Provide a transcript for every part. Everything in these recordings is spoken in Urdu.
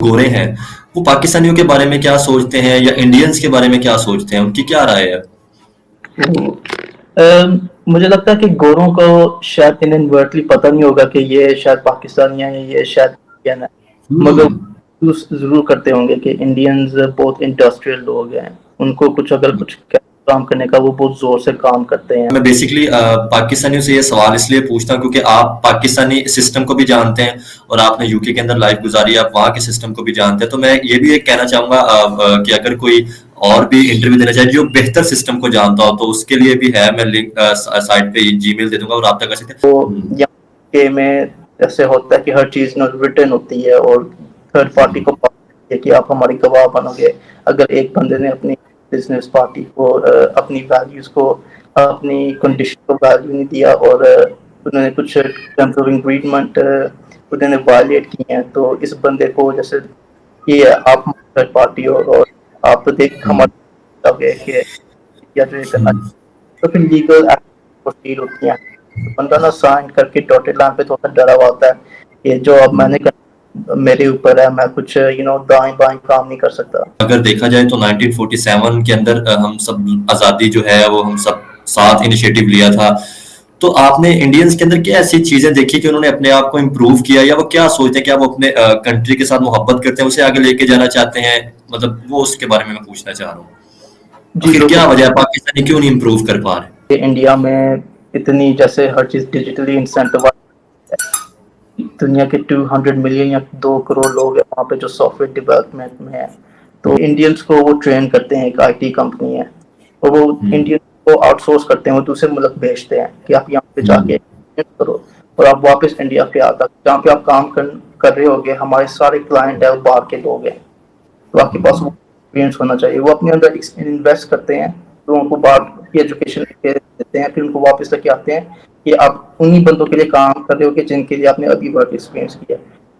گورے ہیں وہ پاکستانیوں کے بارے میں کیا سوچتے ہیں یا انڈینز کے بارے میں کیا سوچتے ہیں، ان کی کیا رائے ہے؟ مجھے لگتا ہے کہ گوروں کو شاید انورٹلی پتہ نہیں ہوگا کہ یہ شاید پاکستانی ہیں، یہ شاید انڈین ہے، مگر ضرور کرتے ہوں گے کہ انڈینز بہت انڈسٹریل لوگ ہیں، ان کو اگر کچھ کام کرنے کا وہ بہت زور سے کام کرتے ہیں۔ میں بیسکلی پاکستانیوں سے یہ سوال اس لیے پوچھتا ہوں کیونکہ آپ پاکستانی سسٹم کو بھی جانتے ہیں اور آپ نے یو کے اندر لائف گزاری ہے، آپ وہاں کے سسٹم کو بھی جانتے ہیں، تو میں یہ بھی ایک کہنا چاہوں گا کہ اگر کوئی اور بھی انٹرویو دینا چاہے جو بہتر سسٹم کو جانتا ہو تو اس کے لیے بھی ہے، میں لنک سائٹ پہ جی میل دے دوں گا اور رابطہ کر سکتے ہیں۔ تو یہاں کے میں ایسے ہوتا ہے کہ ہر چیز ریٹن ہوتی ہے اور تھرڈ پارٹی کو پتا ہے کہ آپ ہماری گواہ بنو گے اگر ایک بندے نے اپنی بزنس پارٹی کو اپنی ویلیوز کو اپنی کنڈیشن کو ویلیو نہیں دیا اور انہوں نے کچھ ٹیمپرری انگریڈمنٹ انہوں نے وائلیٹ کی ہیں، تو اس بندے کو جیسے یہ آپ تھرڈ پارٹی ہو اور آپ دیکھ ہمارے کہ یا جو یہ کرنا تو پھر لیگل ایکشن ہوتی ہیں، بندہ نا سائن کر کے ڈاٹڈ لائن پہ تھوڑا ڈرا ہوا ہوتا ہے کہ جو اب میں نے میرے اوپر ہے، میں کچھ دائیں بائیں کام نہیں کر سکتا۔ اگر دیکھا جائے تو 1947 کے اندر ہم سب آزادی جو ہے وہ ہم سب ساتھ انیشیٹو لیا تھا، تو آپ نے انڈینز کے اندر کیا ایسی چیزیں دیکھی کہ انہوں نے اپنے آپ کو امپروو کیا یا وہ کیا سوچتے ہیں کہ وہ اپنے کنٹری کے ساتھ محبت کرتے ہیں، اسے آگے لے کے جانا چاہتے ہیں، مطلب وہ اس کے بارے میں پوچھنا چاہ رہا ہوں، جی پھر بالکل، کیا وجہ ہے پاکستانی کیوں نہیں امپروو کر پا رہے؟ انڈیا میں اتنی جیسے ہر چیز ڈیجیٹلی انسینٹیوائز ہے، دنیا کے 200 ملین یا 2 کروڑ لوگ ہیں وہاں پہ جو سافٹ ویئر ڈیولپمنٹ میں ہیں، تو انڈینس کو وہ ٹرین کرتے ہیں، ایک آئی ٹی کمپنی ہے اور وہ انڈین کو آؤٹ سورس کرتے ہیں، وہ دوسرے ملک بھیجتے ہیں کہ آپ یہاں پہ جا کے کرو اور آپ واپس انڈیا پہ آتا جہاں پہ آپ کام کر رہے ہوگے، ہمارے سارے کلائنٹ ہیں وہ باہر کے لوگ ہیں، تو آپ کے پاس وہ ایکسپیرینس ہونا چاہیے، وہ اپنے اندر انویسٹ کرتے ہیں، لوگوں کو باہر کی ایجوکیشن دیتے ہیں، پھر ان کو واپس لے کے آتے ہیں کہ آپ انہی بندوں کے لیے کام کر رہے ہو کہ جن کے لیے آپ نے ابھی ورک ایکسپیرینس کیا۔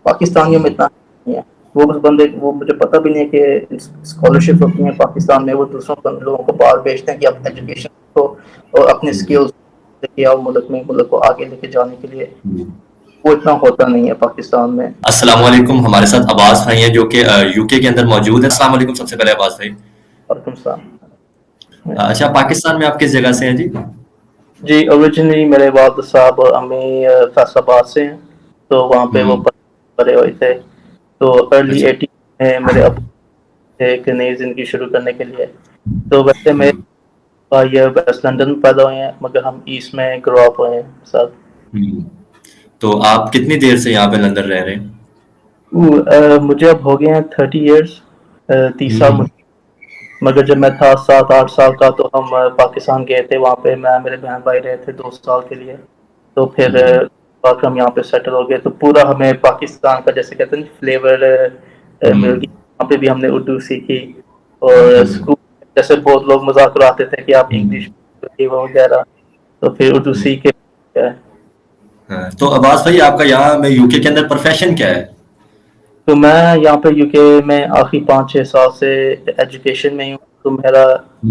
پاکستانیوں میں اتنا نہیں ہے، وہ اس بندے وہ مجھے پتہ بھی نہیں ہے کہ اسکالرشپ ہوتی ہیں پاکستان میں، وہ دوسروں لوگوں کو باہر بھیجتے ہیں کہ آپ ایجوکیشن کو اور اپنے اسکلز لے آؤ ملک کو آگے لے کے جانے کے لیے، وہ اتنا ہوتا نہیں ہے پاکستان میں۔ السلام علیکم، ہمارے ساتھ عباس بھائی ہیں جو کہ یو کے اندر موجود ہیں۔ السلام علیکم سب سے پہلے عباس بھائی۔ وعلیکم السلام۔ اچھا، پاکستان میں آپ کس جگہ سے ہیں جی؟ جی اوریجنلی میرے والد صاحب اور امی فیصل آباد سے ہیں، تو وہاں پہ وہ پڑے ہوئے تھے، تو ارلی 80 میں میرے ابو ایک نئی زندگی شروع کرنے کے لیے، تو ویسے میرے بھائی ویسٹ لندن میں پیدا ہوئے ہیں مگر ہم ایسٹ میں گرو اپ ہوئے ہیں سب۔ تو آپ کتنی دیر سے یہاں پہ لندن رہ رہے ہیں؟ مجھے اب ہو گئے ہیں 30 ایئرس، 30 سال، مگر جب میں تھا 7-8 سال کا تو ہم پاکستان گئے تھے، وہاں پہ میں میرے بہن بھائی رہے تھے 2 سال کے لیے، تو پھر ہم یہاں پہ سیٹل ہو گئے، تو پورا ہمیں پاکستان کا جیسے کہتے ہیں فلیور مل گیا، وہاں پہ بھی ہم نے اردو سیکھی اور اسکول جیسے بہت لوگ مذاق اڑاتے تھے کہ آپ انگلش وغیرہ، تو پھر اردو سیکھ کے۔ تو عباس بھائی آپ کا یہاں میں یو کے اندر پروفیشن کیا ہے؟ تو میں یہاں پہ یو کے میں آخری 5-6 سال سے ایجوکیشن میں ہوں، تو میرا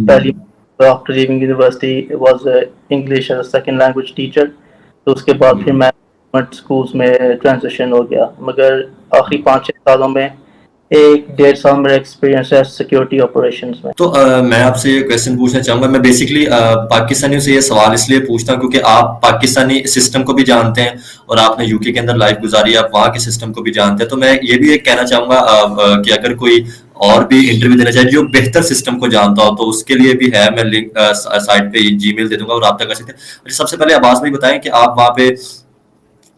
پہلی after leaving university was English as a second language teacher, تو اس کے بعد پھر میں اسکولس میں ٹرانزیشن ہو گیا، مگر آخری 5-6 سالوں میں 1-1.5 سال میرا ایکسپیرینس ہے سیکورٹی آپریشنز میں۔ تو میں آپ سے یہ کویشچن پوچھنا چاہوں گا، میں بیسکلی پاکستانیوں سے یہ سوال اس لیے پوچھتا ہوں کیونکہ آپ پاکستانی سسٹم کو بھی جانتے ہیں اور آپ نے یو کے اندر لائف گزاری ہے، آپ وہاں کے سسٹم کو بھی جانتے ہیں، تو میں یہ بھی ایک کہنا چاہوں گا کہ اگر کوئی اور بھی انٹرویو دینا چاہے جو بہتر سسٹم کو جانتا ہو تو اس کے لیے بھی ہے، میں لنک سائٹ پہ جی میل دے دوں گا اور رابطہ کر سکتے ہیں۔ سب سے پہلے عباس بھائی بتائیں کہ آپ وہاں پہ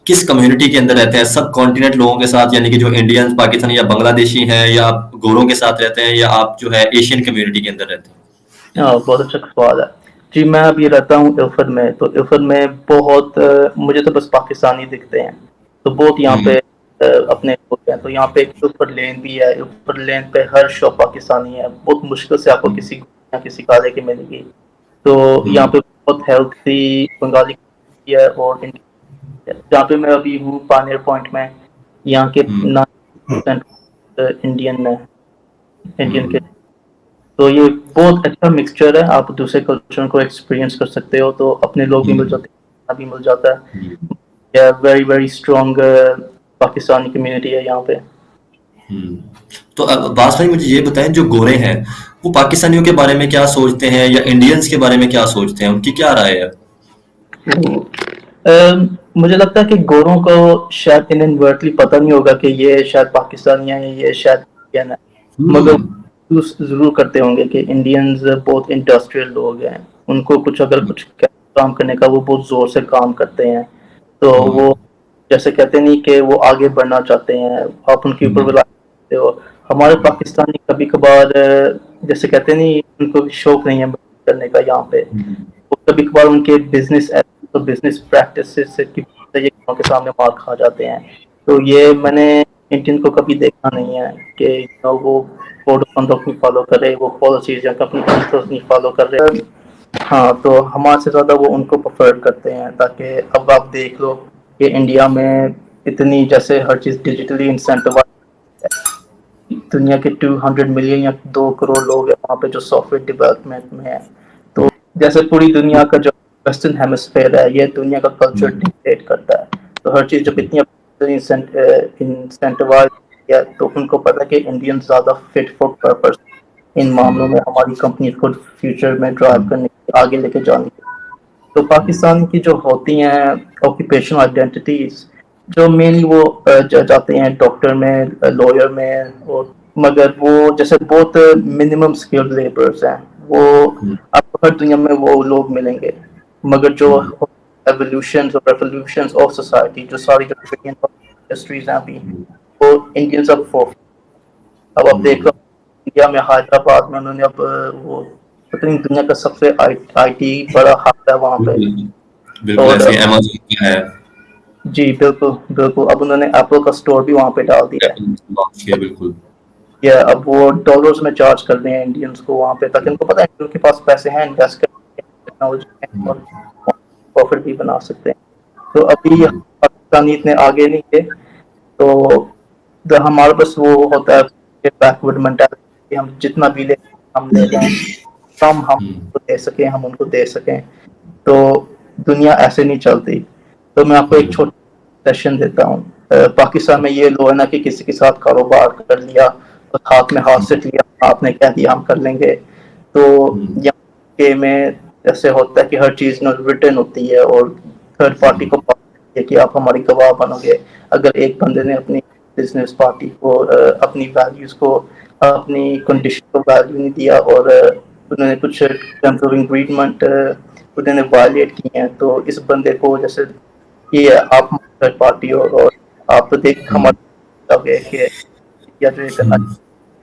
کس کمیونٹی کے اندر رہتے ہیں؟ سب کانٹیننٹ لوگوں کے ساتھ، یعنی کہ جو انڈین پاکستانی یا بنگلہ دیشی ہیں، یا آپ گوروں کے ساتھ رہتے ہیں، یا آپ جو ہے ایشین کمیونٹی کے اندر رہتے ہیں؟ بہت اچھا سوال ہے جی۔ میں ابھی رہتا ہوں الفر میں، تو الفر میں بہت مجھے تو بس پاکستانی دکھتے ہیں، تو بہت یہاں پہ اپنے ہوتے ہیں، تو یہاں پہ الفر لین بھی ہے، الفر لین پہ ہر شاپ پاکستانی ہے، بہت مشکل سے آپ کو کسی کالے کی ملے گی، تو یہاں پہ بہت ہیلتھی بنگالی ہے، اور جہاں پہ میں ابھی ہوں پانیر پوائنٹ میں، یہاں کے 90% انڈین ہے، انڈین کے، تو یہ بہت اچھا مکسچر ہے، آپ دوسرے کلچر کو ایکسپیرینس کر سکتے ہو، تو اپنے لوگ بھی مل جاتے ہیں، بھی مل جاتا ہے، very very strong Pakistani community ہے یہاں پہ۔ تو عباس بھائی مجھے یہ بتائیں، جو گورے ہیں وہ پاکستانیوں کے بارے میں کیا سوچتے ہیں، یا انڈینز کے بارے میں کیا سوچتے ہیں، ان کی کیا رائے ہے؟ مجھے لگتا ہے کہ گوروں کو شاید انورٹلی پتہ نہیں ہوگا کہ یہ شاید پاکستانی ہیں، یہ شاید انڈین ہے، مگر محسوس ضرور کرتے ہوں گے کہ انڈینز بہت انڈسٹریل لوگ ہیں، ان کو اگر کچھ کام کرنے کا وہ بہت زور سے کام کرتے ہیں، تو وہ جیسے کہتے نہیں کہ وہ آگے بڑھنا چاہتے ہیں، آپ ان کے اوپر بلا سکتے ہو۔ ہمارے پاکستانی کبھی کبھار جیسے کہتے نہیں ان کو شوق نہیں ہے کرنے کا یہاں پہ، کبھی کبھار ان کے بزنس پریکٹسز سے گاؤں کے سامنے مار کھا جاتے ہیں۔ تو یہ میں نے انڈین کو کبھی دیکھا نہیں ہے کہ وہ کوڈ آف کنڈکٹ نہیں فالو کر رہے، وہ پالیسیز یا کمپنی پرنسپلز نہیں فالو کر رہے۔ ہاں، تو ہمارے سے زیادہ وہ ان کو پریفر کرتے ہیں، تاکہ اب آپ دیکھ لو کہ انڈیا میں اتنی جیسے ہر چیز ڈیجیٹلی انسینٹیوائز ہے، دنیا کے 200 ملین یا 2 کروڑ لوگ ہیں وہاں پہ جو سافٹ ویئر ڈیولپمنٹ میں ہیں، تو جیسے پوری دنیا کا جو ویسٹرن ہیمسفیئر ہے یہ دنیا کا کلچر ڈکٹیٹ کرتا ہے، تو ہر چیز جب اتنی انسینٹیوائز ہے تو ان کو پتا کہ انڈین زیادہ فٹ فار پرپز ان معاملوں میں ہماری کمپنی کو فیوچر میں ڈرائیو کرنے کی، آگے لے کے جانے کی۔ تو پاکستان کی جو ہوتی ہیں آکوپیشنل آئیڈینٹیٹیز، جو مینلی وہ جاتے ہیں ڈاکٹر میں، لائر میں، اور مگر وہ جیسے بہت منیمم اسکلڈ لیبرز ہیں، وہ آپ کو ہر دنیا میں وہ لوگ ملیں گے، مگر جو ایولیوشنز اور ریولیوشنز آف سوسائٹی، جو ساری جو انڈسٹریز ہیں ابھی، وہ انڈینز اب اب آپ دیکھ لو انڈیا میں حیدرآباد میں انہوں نے اب وہ پتہ نہیں دنیا کا سب سے آئی ٹی بڑا ہب ہے وہاں پہ، بالکل اور ایسے امیزون کا ہے، جی بالکل بالکل، اب انہوں نے ایپل کا اسٹور بھی وہاں پہ ڈال دیا ہے، لانچ کیا، بالکل یا اب وہ ڈالرز میں چارج کر رہے ہیں انڈینس کو وہاں پہ، تاکہ ان کو پتہ ہے کہ ان کے پاس پیسے ہیں، انویسٹ کریں ٹیکنالوجی میں اور پروفٹ بھی بنا سکتے ہیں۔ تو ابھی پاکستانی اتنے آگے نہیں تھے، تو ہمارے پاس وہ ہوتا ہے بیکورڈ مینٹالٹی، ہم جتنا بھی لیں ہم لے لیں، کم ہم کو دے سکیں، ہم ان کو دے سکیں، تو دنیا ایسے نہیں چلتی۔ تو میں آپ کو ایک چھوٹا سیشن دیتا ہوں۔ پاکستان میں یہ لو ہے نا کہ کسی کے ساتھ کاروبار کر لیا اور ہاتھ میں ہاتھ سے لیا، آپ نے کہہ دیا ہم کر لیں گے، تو یہاں کے میں ایسے ہوتا ہے کہ ہر چیز ریٹن ہوتی ہے، اور تھرڈ پارٹی کو کہ آپ ہماری گواہ بنو گے اگر ایک بندے نے اپنی بزنس پارٹی کو اپنی ویلیوز کو، اپنی کنڈیشن کو ویلیو نہیں دیا، اور انہوں نے کچھ ٹرمز آف انگریڈمنٹ انہوں نے وائلیٹ کی ہیں، تو اس بندے کو جیسے یہ آپ تھرڈ پارٹی ہو اور آپ تو دیکھ ہمارے کہ یا جو یہ کرنا،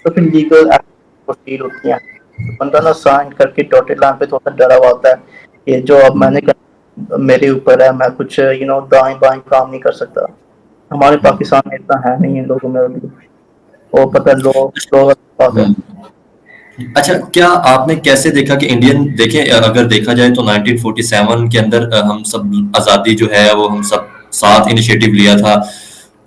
تو پھر لیگل ایکشن ہوتی ہیں، تو بندہ نا سائن کر کے ڈاٹڈ لائن پہ تھوڑا ڈرا ہوا ہوتا ہے کہ جو اب میں نے میرے اوپر ہے، میں کچھ دائیں بائیں کام نہیں کر سکتا۔ ہمارے پاکستان میں اتنا ہے نہیں ان لوگوں میں ابھی، وہ پتہ لوگ بات ہے۔ اچھا، کیا آپ نے کیسے دیکھا کہ انڈین، دیکھیں اگر دیکھا جائے تو 1947 کے اندر ہم سب آزادی جو ہے وہ ہم سب ساتھ انیشیٹو لیا تھا،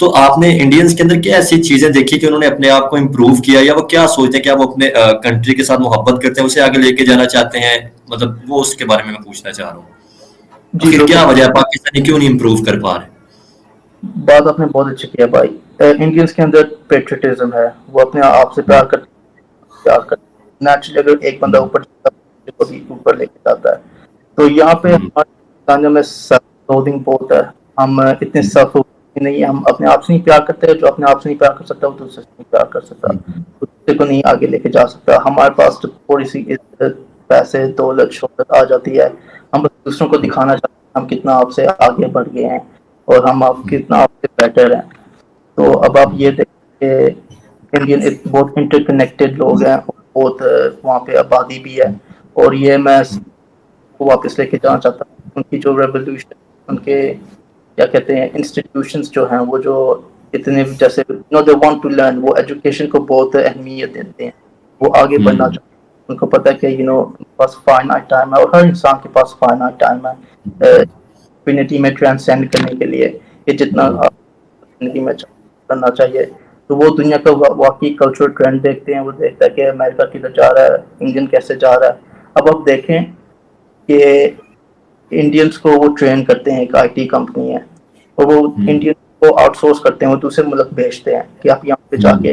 تو آپ نے انڈینز کے اندر کیا ایسی چیزیں دیکھی کہ انہوں نے اپنے آپ کو امپروو کیا، یا وہ کیا سوچتے ہیں، کیا وہ اپنے کنٹری کے ساتھ محبت کرتے ہیں، اسے آگے لے کے جانا چاہتے ہیں، مطلب وہ اس کے بارے میں پوچھنا چاہ رہا ہوں، جی آخر کیا بالکل، وجہ ہے پاکستانی کیوں نہیں امپروو کر پا رہے؟ بات آپ نے بہت اچھی کیا بھائی۔ انڈینس کے اندر پیٹریٹزم ہے، وہ اپنے آپ سے پیار کرتے نیچرلی، اگر ایک بندہ اوپر جاتا ہے تو بھی اوپر لے کے جاتا ہے، تو یہاں پہ ہمارے پاکستان میں سیلف لوڈنگ بہت ہے، ہم اتنے سیلف نہیں، ہم اپنے آپ سے نہیں پیار کرتے، جو اپنے آپ سے نہیں پیار کر سکتا وہ دوسرے سے نہیں پیار کر سکتا، دوسرے کو نہیں آگے لے کے جا سکتا۔ ہمارے پاس تو تھوڑی سی عزت، پیسے، دولت، شہرت آ جاتی ہے، ہم بس دوسروں کو دکھانا چاہتے ہیں ہم کتنا آپ سے آگے بڑھ گئے ہیں اور ہم آپ کتنا آپ سے بیٹر ہیں۔ تو اب آپ یہ دیکھیں کہ انڈین بہت انٹر کنیکٹڈ لوگ ہیں، بہت وہاں پہ آبادی بھی ہے، اور یہ میں کو واپس لے کے جانا چاہتا ہوں۔ ان کی جو ریولیوشن، ان کے کیا کہتے ہیں انسٹیٹیوشنز جو ہیں، وہ جو اتنے جیسے دے وانٹ ٹو لرن، وہ ایجوکیشن کو بہت اہمیت دیتے ہیں، وہ آگے بڑھنا چاہتے ہیں، ان کو پتہ ہے کہ پاس فائنائٹ ٹائم ہے، اور ہر انسان کے پاس فائنائٹ ٹائم ہے انفینٹی میں ٹرانسینڈ کرنے کے لیے، کہ جتنا زندگی میں کرنا چاہیے۔ تو وہ دنیا کا واقعی کلچرل ٹرینڈ دیکھتے ہیں، وہ دیکھتا ہے کہ امریکہ کدھر جا رہا ہے، انڈین کیسے جا رہا ہے۔ اب آپ دیکھیں کہ انڈینس کو وہ ٹرین کرتے ہیں، ایک آئی ٹی کمپنی ہے، اور وہ انڈین کو آؤٹ سورس کرتے ہیں، وہ دوسرے ملک بھیجتے ہیں کہ آپ یہاں پہ جا کے